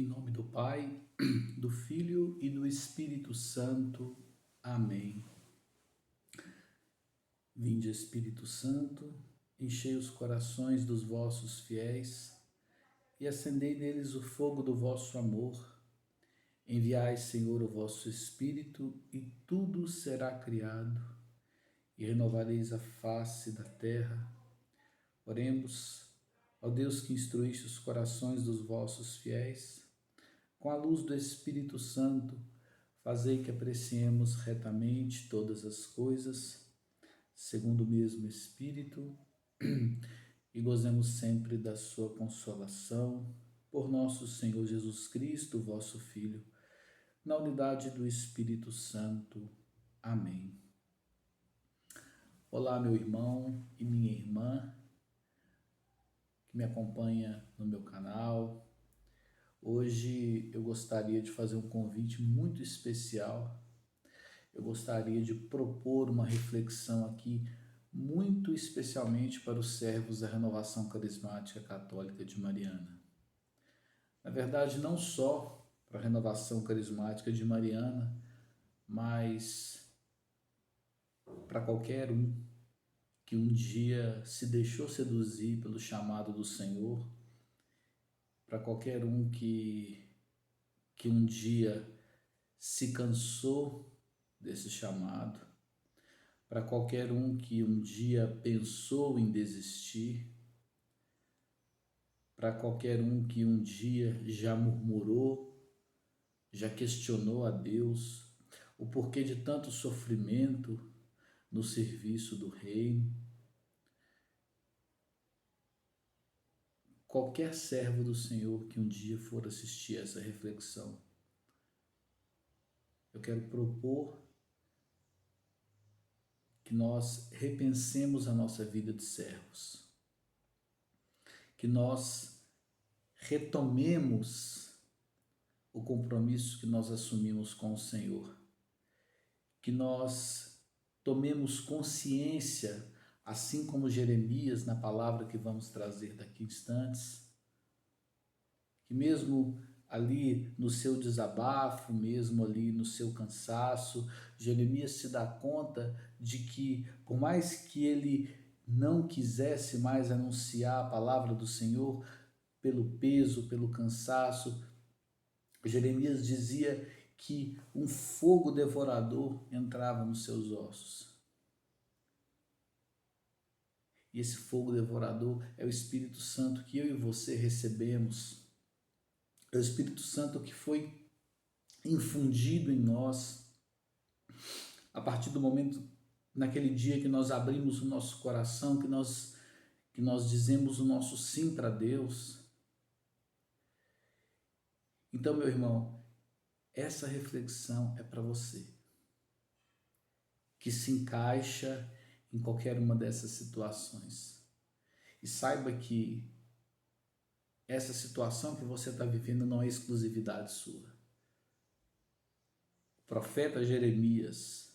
Em nome do Pai, do Filho e do Espírito Santo. Amém. Vinde, Espírito Santo, enchei os corações dos vossos fiéis e acendei neles o fogo do vosso amor. Enviai, Senhor, o vosso Espírito, e tudo será criado, e renovareis a face da terra. Oremos ao Deus que instruíste os corações dos vossos fiéis, com a luz do Espírito Santo, fazei que apreciemos retamente todas as coisas, segundo o mesmo Espírito, e gozemos sempre da sua consolação, por nosso Senhor Jesus Cristo, vosso Filho, na unidade do Espírito Santo. Amém. Olá, meu irmão e minha irmã, que me acompanha no meu canal. Hoje eu gostaria de fazer um convite muito especial. Eu gostaria de propor uma reflexão aqui, muito especialmente para os servos da Renovação Carismática Católica de Mariana. Na verdade, não só para a Renovação Carismática de Mariana, mas para qualquer um que um dia se deixou seduzir pelo chamado do Senhor, para qualquer um que um dia se cansou desse chamado, para qualquer um que um dia pensou em desistir, para qualquer um que um dia já murmurou, já questionou a Deus o porquê de tanto sofrimento no serviço do reino. Qualquer servo do Senhor que um dia for assistir a essa reflexão, eu quero propor que nós repensemos a nossa vida de servos, que nós retomemos o compromisso que nós assumimos com o Senhor, que nós tomemos consciência, assim como Jeremias, na palavra que vamos trazer daqui a instantes, que mesmo ali no seu desabafo, mesmo ali no seu cansaço, Jeremias se dá conta de que, por mais que ele não quisesse mais anunciar a palavra do Senhor, pelo peso, pelo cansaço, Jeremias dizia que um fogo devorador entrava nos seus ossos. E esse fogo devorador é o Espírito Santo que eu e você recebemos. É o Espírito Santo que foi infundido em nós a partir do momento, naquele dia que nós abrimos o nosso coração, que nós dizemos o nosso sim para Deus. Então, meu irmão, essa reflexão é para você, que se encaixa em qualquer uma dessas situações. E saiba que essa situação que você está vivendo não é exclusividade sua. O profeta Jeremias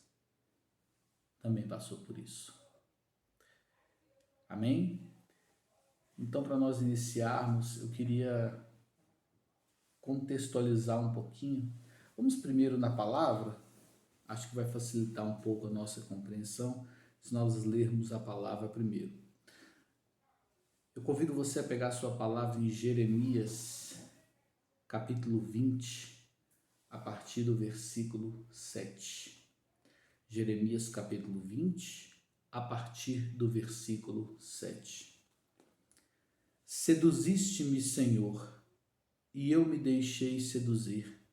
também passou por isso. Amém? Então, para nós iniciarmos, eu queria contextualizar um pouquinho. Vamos primeiro na palavra. Acho que vai facilitar um pouco a nossa compreensão se nós lermos a palavra primeiro. Eu convido você a pegar a sua palavra em Jeremias, capítulo 20, a partir do versículo 7. Jeremias, capítulo 20, a partir do versículo 7. Seduziste-me, Senhor, e eu me deixei seduzir.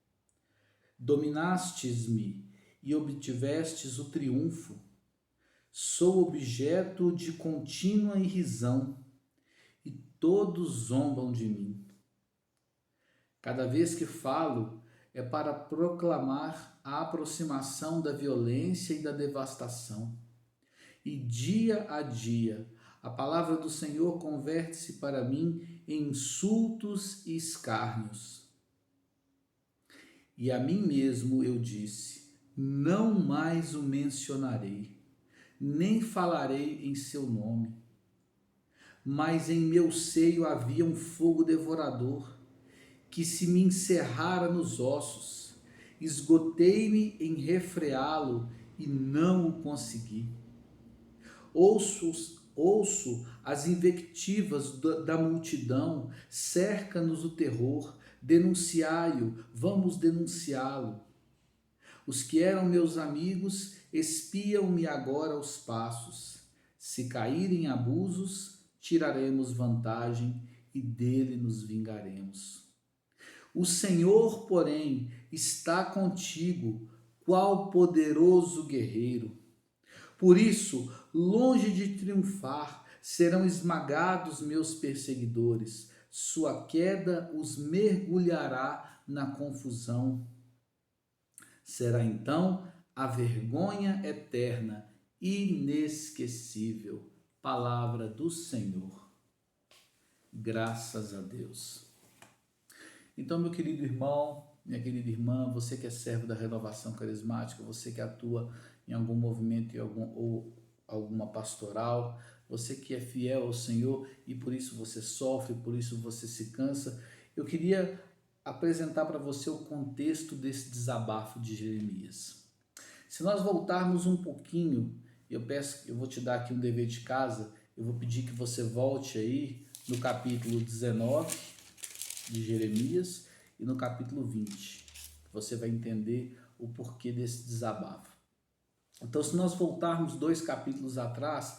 Dominastes-me e obtivestes o triunfo. Sou objeto de contínua irrisão, e todos zombam de mim. Cada vez que falo, é para proclamar a aproximação da violência e da devastação. E dia a dia, a palavra do Senhor converte-se para mim em insultos e escárnios. E a mim mesmo eu disse: não mais o mencionarei, nem falarei em seu nome. Mas em meu seio havia um fogo devorador, que se me encerrara nos ossos. Esgotei-me em refreá-lo e não o consegui. Ouço as invectivas da multidão, cerca-nos o terror, denunciai-o, vamos denunciá-lo. Os que eram meus amigos espiam-me agora aos passos. Se caírem abusos, tiraremos vantagem e dele nos vingaremos. O Senhor, porém, está contigo, qual poderoso guerreiro. Por isso, longe de triunfar, serão esmagados meus perseguidores. Sua queda os mergulhará na confusão. Será então a vergonha eterna, inesquecível. Palavra do Senhor. Graças a Deus. Então, meu querido irmão, minha querida irmã, você que é servo da Renovação Carismática, você que atua em algum movimento ou alguma pastoral, você que é fiel ao Senhor e por isso você sofre, por isso você se cansa, eu queria apresentar para você o contexto desse desabafo de Jeremias. Se nós voltarmos um pouquinho, eu vou te dar aqui um dever de casa, eu vou pedir que você volte aí no capítulo 19 de Jeremias e no capítulo 20. Você vai entender o porquê desse desabafo. Então, se nós voltarmos 2 capítulos atrás,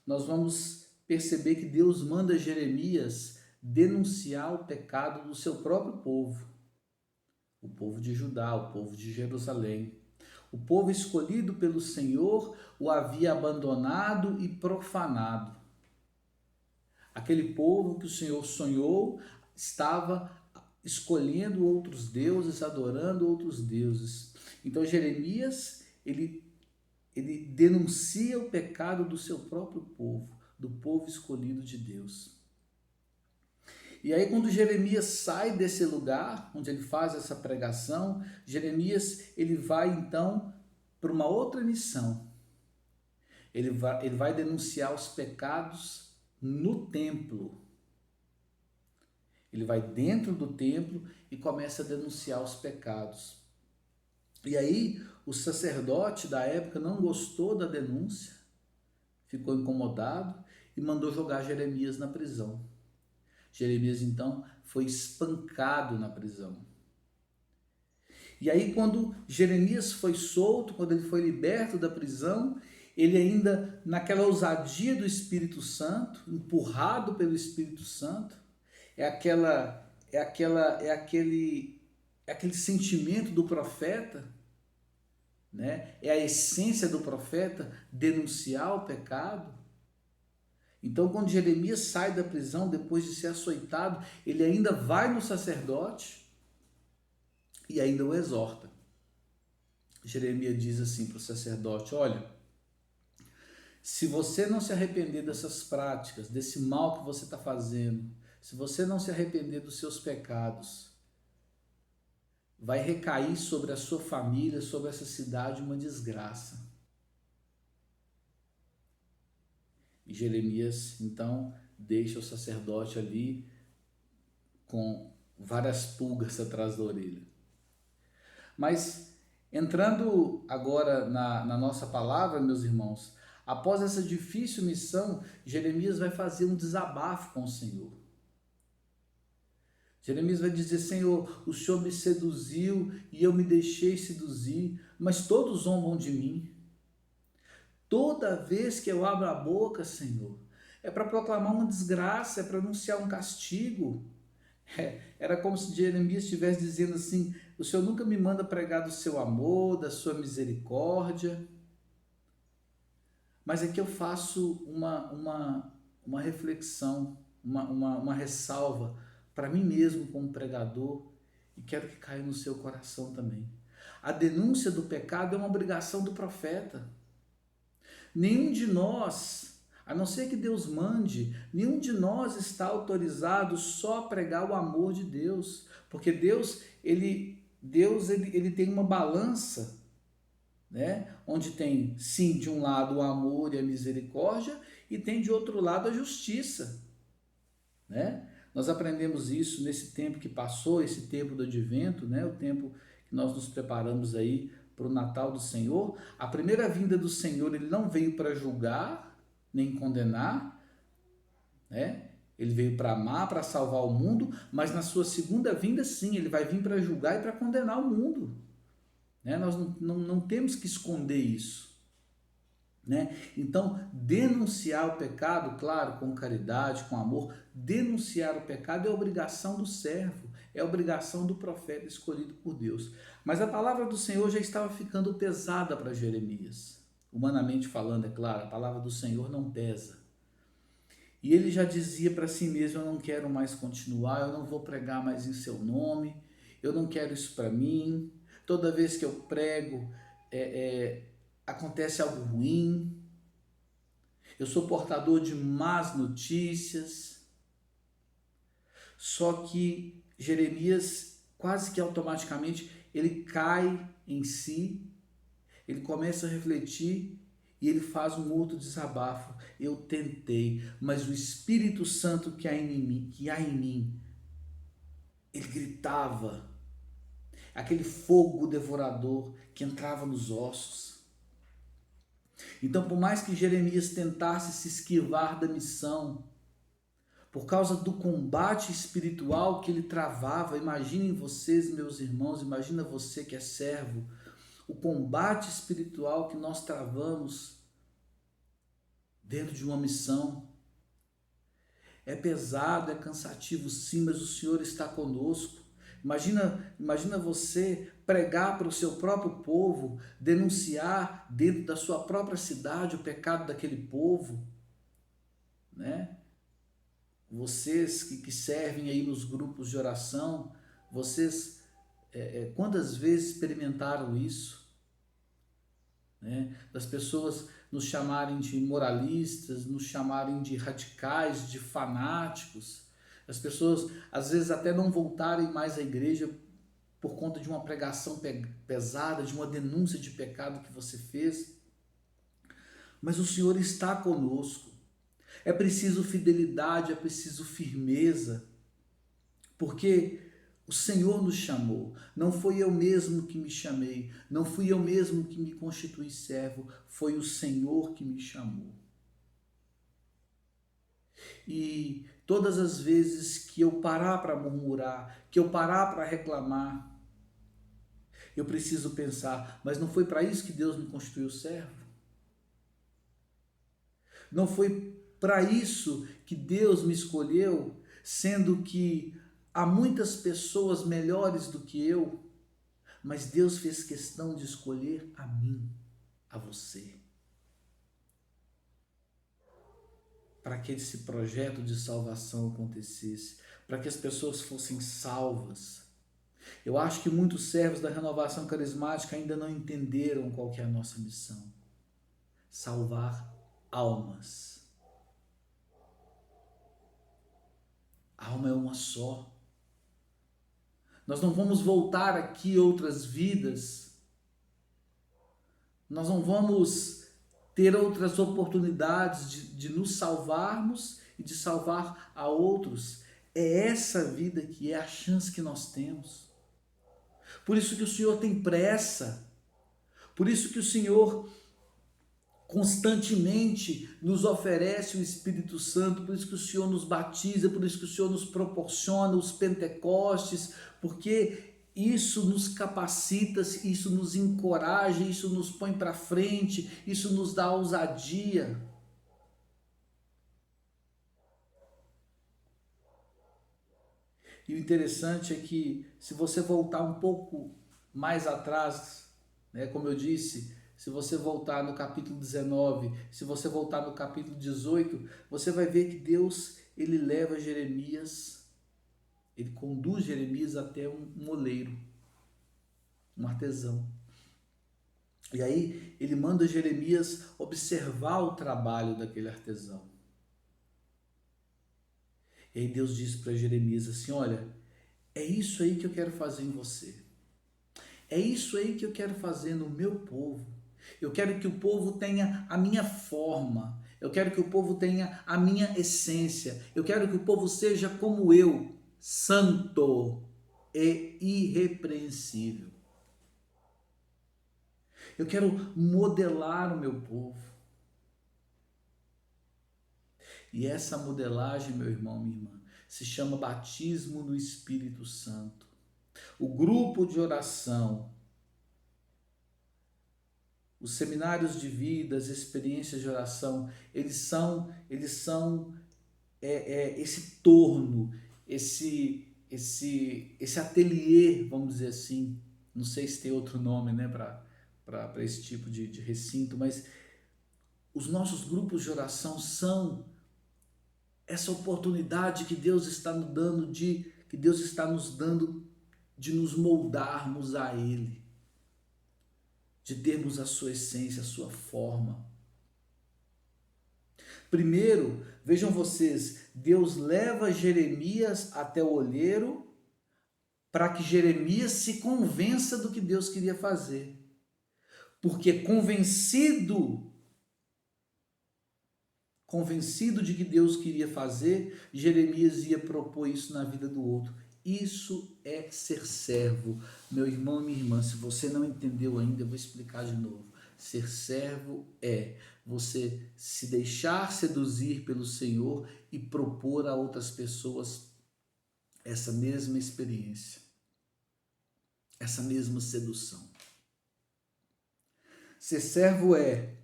nós vamos perceber que Deus manda Jeremias denunciar o pecado do seu próprio povo, o povo de Judá, o povo de Jerusalém. O povo escolhido pelo Senhor o havia abandonado e profanado. Aquele povo que o Senhor sonhou estava escolhendo outros deuses, adorando outros deuses. Então Jeremias, ele denuncia o pecado do seu próprio povo, do povo escolhido de Deus. E aí quando Jeremias sai desse lugar, onde ele faz essa pregação, Jeremias ele vai então para uma outra missão. Ele vai denunciar os pecados no templo. Ele vai dentro do templo e começa a denunciar os pecados. E aí o sacerdote da época não gostou da denúncia, ficou incomodado e mandou jogar Jeremias na prisão. Jeremias então foi espancado na prisão. E aí quando Jeremias foi solto, quando ele foi liberto da prisão, ele ainda naquela ousadia do Espírito Santo, empurrado pelo Espírito Santo, é aquele sentimento do profeta, né? É a essência do profeta denunciar o pecado. Então, quando Jeremias sai da prisão, depois de ser açoitado, ele ainda vai no sacerdote e ainda o exorta. Jeremias diz assim para o sacerdote: olha, se você não se arrepender dessas práticas, desse mal que você está fazendo, se você não se arrepender dos seus pecados, vai recair sobre a sua família, sobre essa cidade, uma desgraça. E Jeremias, então, deixa o sacerdote ali com várias pulgas atrás da orelha. Mas, entrando agora na nossa palavra, meus irmãos, após essa difícil missão, Jeremias vai fazer um desabafo com o Senhor. Jeremias vai dizer: Senhor, o Senhor me seduziu e eu me deixei seduzir, mas todos zombam de mim. Toda vez que eu abro a boca, Senhor, é para proclamar uma desgraça, é para anunciar um castigo. Era como se Jeremias estivesse dizendo assim: o Senhor nunca me manda pregar do seu amor, da sua misericórdia. Mas aqui eu faço uma reflexão, uma ressalva para mim mesmo como pregador, e quero que caia no seu coração também. A denúncia do pecado é uma obrigação do profeta. Nenhum de nós, a não ser que Deus mande, nenhum de nós está autorizado só a pregar o amor de Deus, porque Deus tem uma balança, né? Onde tem, sim, de um lado o amor e a misericórdia, e tem de outro lado a justiça, né? Nós aprendemos isso nesse tempo que passou, esse tempo do advento, né? O tempo que nós nos preparamos aí para o Natal do Senhor. A primeira vinda do Senhor, ele não veio para julgar, nem condenar, né? Ele veio para amar, para salvar o mundo, mas na sua segunda vinda, sim, ele vai vir para julgar e para condenar o mundo. Né? Nós não temos que esconder isso. Né? Então, denunciar o pecado, claro, com caridade, com amor, denunciar o pecado é obrigação do servo, é obrigação do profeta escolhido por Deus. Mas a palavra do Senhor já estava ficando pesada para Jeremias. Humanamente falando, é claro, a palavra do Senhor não pesa. E ele já dizia para si mesmo: eu não quero mais continuar, eu não vou pregar mais em seu nome, eu não quero isso para mim. Toda vez que eu prego, acontece algo ruim, eu sou portador de más notícias. Só que Jeremias, quase que automaticamente, ele cai em si, ele começa a refletir e ele faz um outro desabafo. Eu tentei, mas o Espírito Santo que há em mim, ele gritava, aquele fogo devorador que entrava nos ossos. Então, por mais que Jeremias tentasse se esquivar da missão, por causa do combate espiritual que ele travava, imaginem vocês, meus irmãos, imagina você que é servo, o combate espiritual que nós travamos dentro de uma missão. É pesado, é cansativo sim, mas o Senhor está conosco. Imagina você pregar para o seu próprio povo, denunciar dentro da sua própria cidade o pecado daquele povo, né? Vocês que servem aí nos grupos de oração, vocês quantas vezes experimentaram isso? Né? Das pessoas nos chamarem de moralistas, nos chamarem de radicais, de fanáticos. As pessoas às vezes até não voltarem mais à igreja por conta de uma pregação pesada, de uma denúncia de pecado que você fez. Mas o Senhor está conosco. É preciso fidelidade, é preciso firmeza, porque o Senhor nos chamou. Não foi eu mesmo que me chamei, não fui eu mesmo que me constituí servo, foi o Senhor que me chamou. E todas as vezes que eu parar para murmurar, que eu parar para reclamar, eu preciso pensar, mas não foi para isso que Deus me constituiu servo? Não foi para isso que Deus me escolheu, sendo que há muitas pessoas melhores do que eu, mas Deus fez questão de escolher a mim, a você, para que esse projeto de salvação acontecesse, para que as pessoas fossem salvas. Eu acho que muitos servos da renovação carismática ainda não entenderam qual que é a nossa missão: salvar almas. A alma é uma só. Nós não vamos voltar aqui outras vidas. Nós não vamos ter outras oportunidades de nos salvarmos e de salvar a outros. É essa vida que é a chance que nós temos. Por isso que o Senhor tem pressa. Por isso que o Senhor constantemente nos oferece o Espírito Santo, por isso que o Senhor nos batiza, por isso que o Senhor nos proporciona os Pentecostes, porque isso nos capacita, isso nos encoraja, isso nos põe para frente, isso nos dá ousadia. E o interessante é que, se você voltar um pouco mais atrás, né, como eu disse, se você voltar no capítulo 19, se você voltar no capítulo 18, você vai ver que Deus, ele leva Jeremias, ele conduz Jeremias até um moleiro, um artesão. E aí ele manda Jeremias observar o trabalho daquele artesão. E aí Deus diz para Jeremias assim: olha, é isso aí que eu quero fazer em você. É isso aí que eu quero fazer no meu povo. Eu quero que o povo tenha a minha forma. Eu quero que o povo tenha a minha essência. Eu quero que o povo seja como eu, santo e irrepreensível. Eu quero modelar o meu povo. E essa modelagem, meu irmão, minha irmã, se chama batismo no Espírito Santo. O grupo de oração, os seminários de vida, as experiências de oração, eles são esse torno, esse ateliê, vamos dizer assim. Não sei se tem outro nome, né, para esse tipo de recinto, mas os nossos grupos de oração são essa oportunidade que Deus está nos dando de nos moldarmos a Ele, de termos a sua essência, a sua forma. Primeiro, vejam vocês, Deus leva Jeremias até o olheiro para que Jeremias se convença do que Deus queria fazer. Porque convencido de que Deus queria fazer, Jeremias ia propor isso na vida do outro. Isso é ser servo. Meu irmão e minha irmã, se você não entendeu ainda, eu vou explicar de novo. Ser servo é você se deixar seduzir pelo Senhor e propor a outras pessoas essa mesma experiência, essa mesma sedução. Ser servo é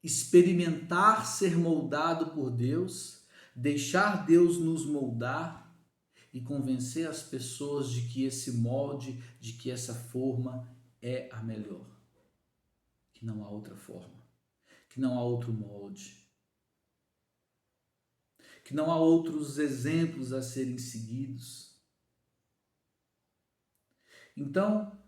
experimentar ser moldado por Deus, deixar Deus nos moldar e convencer as pessoas de que esse molde, de que essa forma é a melhor. Que não há outra forma, que não há outro molde, que não há outros exemplos a serem seguidos. Então,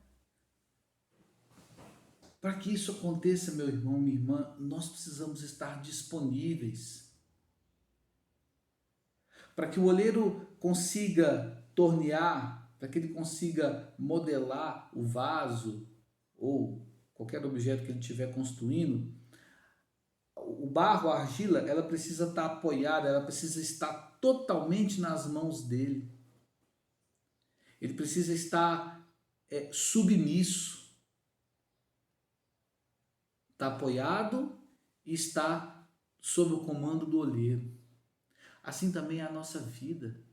para que isso aconteça, meu irmão, minha irmã, nós precisamos estar disponíveis. Para que o olheiro consiga tornear, para que ele consiga modelar o vaso ou qualquer objeto que ele estiver construindo, o barro, a argila, ela precisa estar apoiada, ela precisa estar totalmente nas mãos dele. Ele precisa estar submisso. Está apoiado e está sob o comando do olheiro. Assim também é a nossa vida.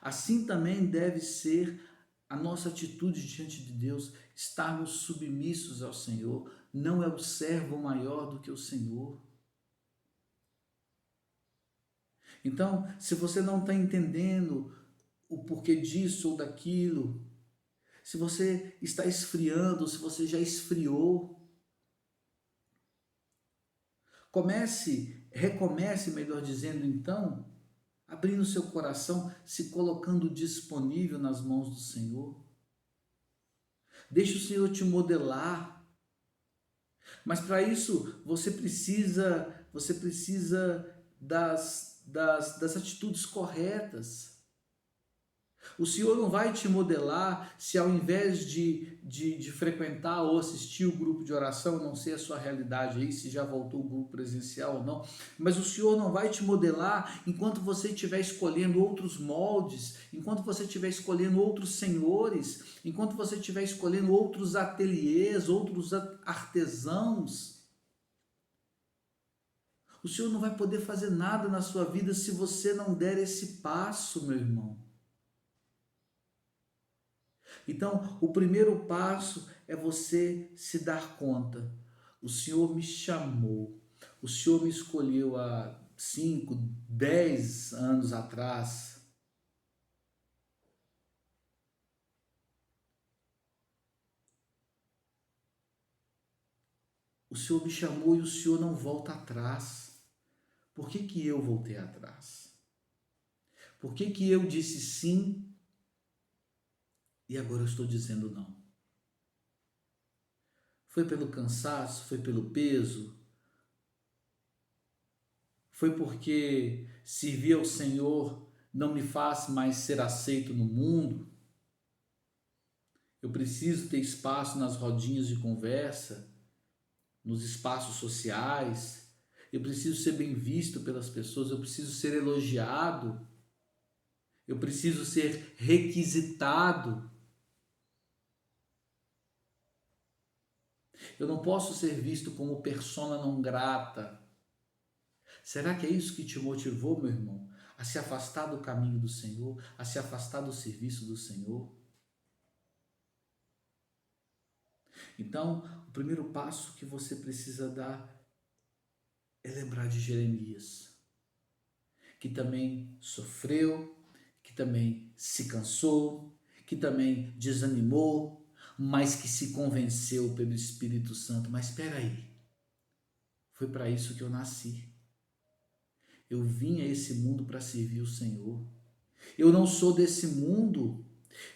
Assim também deve ser a nossa atitude diante de Deus, estarmos submissos ao Senhor. Não é o servo maior do que o Senhor. Então, se você não está entendendo o porquê disso ou daquilo, se você está esfriando, se você já esfriou, recomece, melhor dizendo, então, abrindo seu coração, se colocando disponível nas mãos do Senhor. Deixe o Senhor te modelar. Mas para isso, você precisa das atitudes corretas. O Senhor não vai te modelar se ao invés de frequentar ou assistir o grupo de oração, não sei a sua realidade aí, se já voltou o grupo presencial ou não, mas o Senhor não vai te modelar enquanto você estiver escolhendo outros moldes, enquanto você estiver escolhendo outros senhores, enquanto você estiver escolhendo outros ateliês, outros artesãos. O Senhor não vai poder fazer nada na sua vida se você não der esse passo, meu irmão. Então, o primeiro passo é você se dar conta. O Senhor me chamou, o Senhor me escolheu há 5, 10 anos atrás. O Senhor me chamou e o Senhor não volta atrás. Por que eu voltei atrás? Por que eu disse sim e agora eu estou dizendo não? Foi pelo cansaço? Foi pelo peso? Foi porque servir ao Senhor não me faz mais ser aceito no mundo? Eu preciso ter espaço nas rodinhas de conversa, nos espaços sociais. eu preciso ser bem visto pelas pessoas, eu preciso ser elogiado, eu preciso ser requisitado. Eu não posso ser visto como persona não grata. Será que é isso que te motivou, meu irmão, a se afastar do caminho do Senhor, a se afastar do serviço do Senhor? Então, o primeiro passo que você precisa dar é lembrar de Jeremias, que também sofreu, que também se cansou, que também desanimou, mas que se convenceu pelo Espírito Santo. Mas espera aí, foi para isso que eu nasci. Eu vim a esse mundo para servir o Senhor. Eu não sou desse mundo.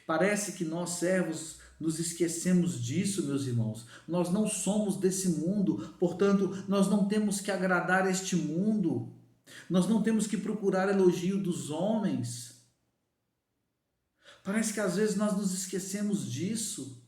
Parece que nós, servos, nos esquecemos disso, meus irmãos. Nós não somos desse mundo, portanto, nós não temos que agradar este mundo. Nós não temos que procurar elogio dos homens. Parece que às vezes nós nos esquecemos disso.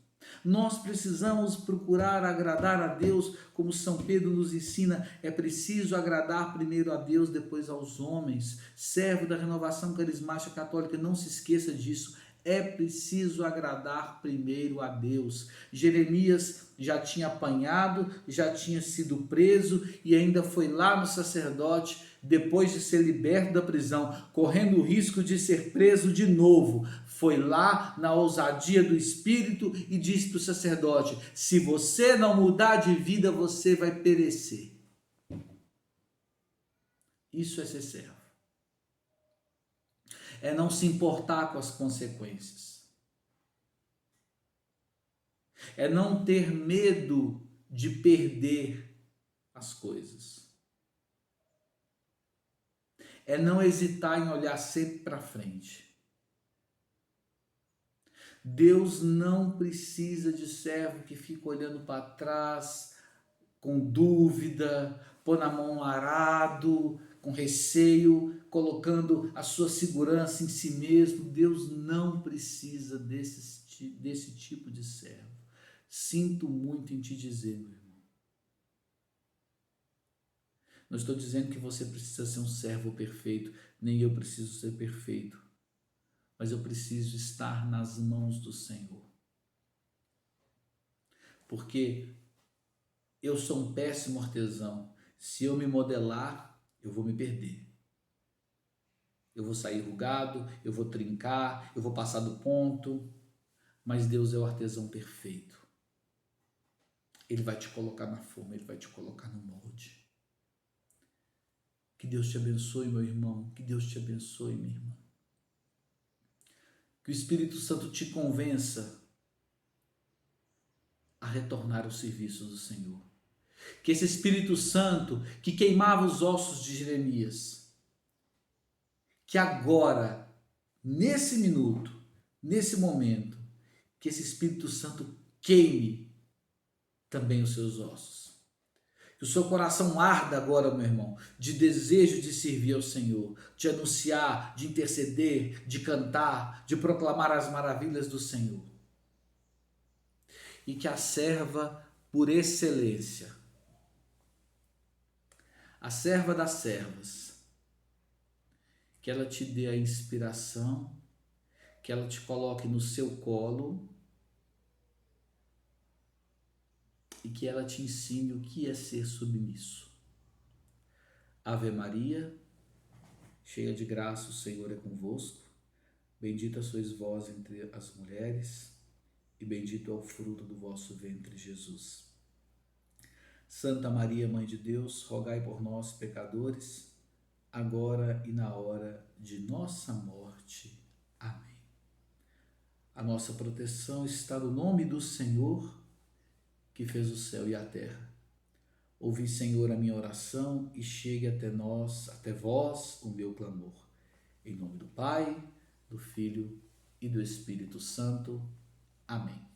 Nós precisamos procurar agradar a Deus, como São Pedro nos ensina, é preciso agradar primeiro a Deus, depois aos homens. Servo da Renovação Carismática Católica, não se esqueça disso. É preciso agradar primeiro a Deus. Jeremias já tinha apanhado, já tinha sido preso e ainda foi lá no sacerdote, depois de ser liberto da prisão, correndo o risco de ser preso de novo. Foi lá na ousadia do Espírito e disse para o sacerdote: se você não mudar de vida, você vai perecer. Isso é ser servo. É não se importar com as consequências. É não ter medo de perder as coisas. É não hesitar em olhar sempre para frente. Deus não precisa de servo que fica olhando para trás, com dúvida, pôr na mão um arado, com receio, colocando a sua segurança em si mesmo. Deus não precisa desse tipo de servo. Sinto muito em te dizer, meu irmão. Não estou dizendo que você precisa ser um servo perfeito, nem eu preciso ser perfeito, mas eu preciso estar nas mãos do Senhor. Porque eu sou um péssimo artesão. Se eu me modelar, eu vou me perder. Eu vou sair rugado, eu vou trincar, eu vou passar do ponto. Mas Deus é o artesão perfeito. Ele vai te colocar na forma, ele vai te colocar no molde. Que Deus te abençoe, meu irmão. Que Deus te abençoe, minha irmã. Que o Espírito Santo te convença a retornar ao serviço do Senhor. Que esse Espírito Santo que queimava os ossos de Jeremias, que agora, nesse minuto, nesse momento, que esse Espírito Santo queime também os seus ossos. Que o seu coração arda agora, meu irmão, de desejo de servir ao Senhor, de anunciar, de interceder, de cantar, de proclamar as maravilhas do Senhor. E que a serva por excelência, a serva das servas, que ela te dê a inspiração, que ela te coloque no seu colo e que ela te ensine o que é ser submisso. Ave Maria, cheia de graça, o Senhor é convosco. Bendita sois vós entre as mulheres e bendito é o fruto do vosso ventre, Jesus. Santa Maria, Mãe de Deus, rogai por nós, pecadores, agora e na hora de nossa morte. Amém. A nossa proteção está no nome do Senhor, que fez o céu e a terra. Ouvi, Senhor, a minha oração e chegue até nós, até vós, o meu clamor. Em nome do Pai, do Filho e do Espírito Santo. Amém.